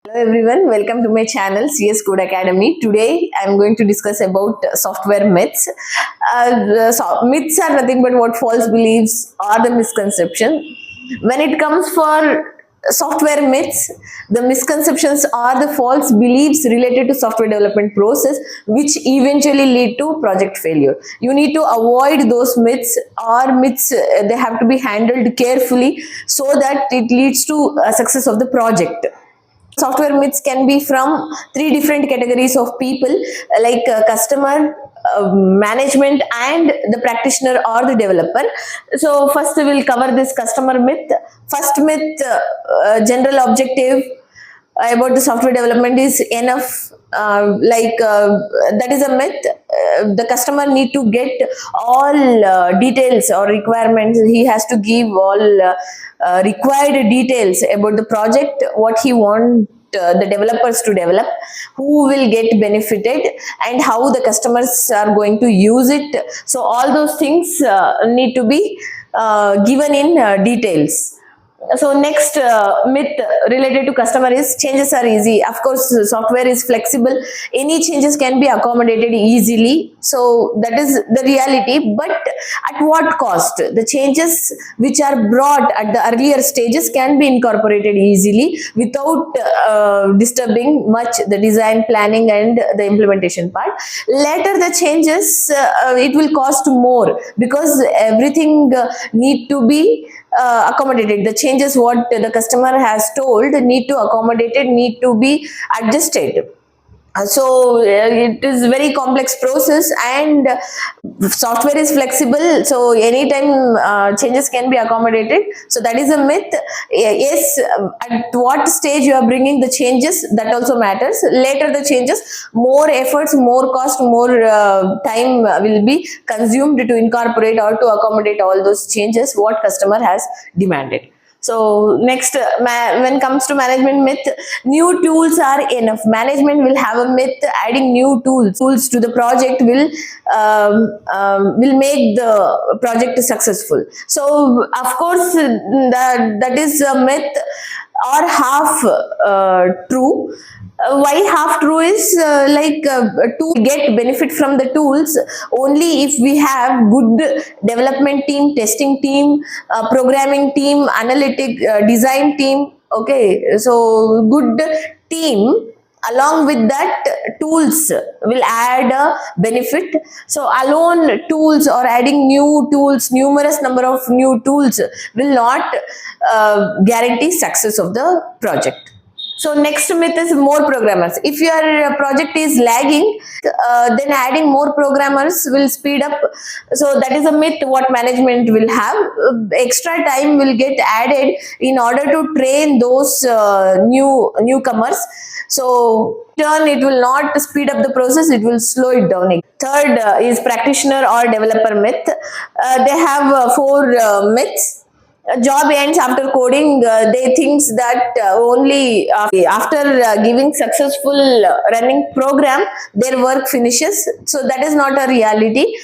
Hello everyone, welcome to my channel CS Code Academy. Today I am going to discuss about software myths. Myths are nothing but what false beliefs or the misconception. When it comes for software myths, the misconceptions are the false beliefs related to software development process which eventually lead to project failure. You need to avoid those myths or myths, they have to be handled carefully so that it leads to success of the project. Software myths can be from three different categories of people like customer, management and the practitioner or the developer. So first we will cover this customer myth. First myth, general objective about the software development is enough. That is a myth. The customer need to get all details or requirements. He has to give all required details about the project, what he want the developers to develop, who will get benefited and how the customers are going to use it. So all those things need to be given in details. So next myth related to customer is changes are easy. Of course, software is flexible. Any changes can be accommodated easily. So that is the reality. But at what cost? The changes which are brought at the earlier stages can be incorporated easily without disturbing much the design, planning and the implementation part. Later the changes, it will cost more because everything need to be accommodated. The changes what the customer has told need to accommodated, need to be adjusted. It is very complex process and software is flexible, so anytime changes can be accommodated. So that is a myth. Yes, at what stage you are bringing the changes, that also matters. Later the changes, more efforts, more cost, more time will be consumed to incorporate or to accommodate all those changes what customer has demanded. So next, when it comes to management myth, new tools are enough. Management will have a myth, adding new tools to the project will make the project successful. So of course that is a myth or half true. Why half true is to get benefit from the tools only if we have good development team, testing team, programming team, analytic design team. Okay, so good team along with that tools will add a benefit. So alone tools or adding new tools, numerous number of new tools will not guarantee success of the project. So next myth is more programmers. If your project is lagging, then adding more programmers will speed up. So that is a myth what management will have. Extra time will get added in order to train those newcomers. So turn, it will not speed up the process, it will slow it down. Third is practitioner or developer myth. They have four myths. Job ends after coding. They think that only after giving successful running program their work finishes. So that is not a reality.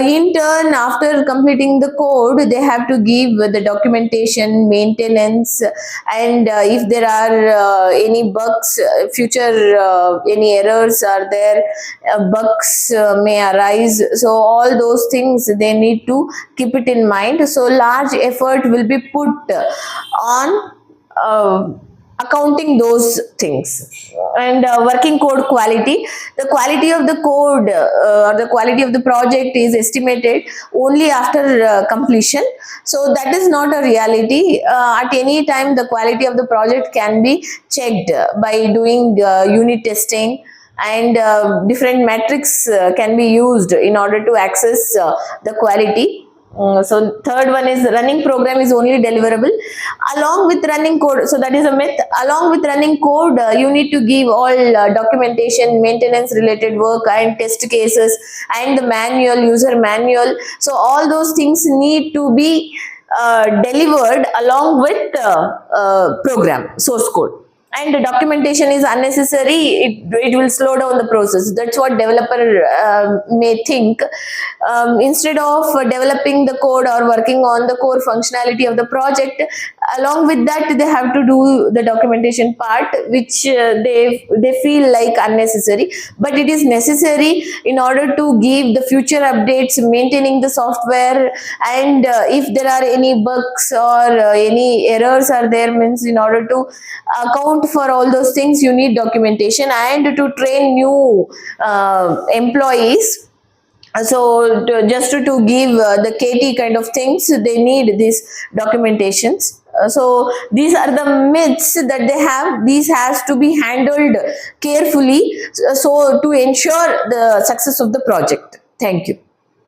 In turn, after completing the code, they have to give the documentation, maintenance, and if there are any bugs, future any errors are there, bugs may arise. So all those things they need to keep it in mind. So large effort will be put on accounting those things. And working code quality, the quality of the code or the quality of the project is estimated only after completion. So that is not a reality. At any time the quality of the project can be checked by doing unit testing, and different metrics can be used in order to access the quality. So third one is running program is only deliverable along with running code. So that is a myth. Along with running code, you need to give all documentation, maintenance related work and test cases and the manual, user manual. So all those things need to be delivered along with program, source code. And the documentation is unnecessary, it will slow down the process. That's what developer may think. Instead of developing the code or working on the core functionality of the project, along with that they have to do the documentation part, which they feel like unnecessary, but it is necessary in order to give the future updates, maintaining the software, and if there are any bugs or any errors are there, means in order to account for all those things you need documentation, and to train new employees. So to give the KT kind of things, they need these documentations. So these are the myths that they have. These has to be handled carefully, so to ensure the success of the project. Thank you.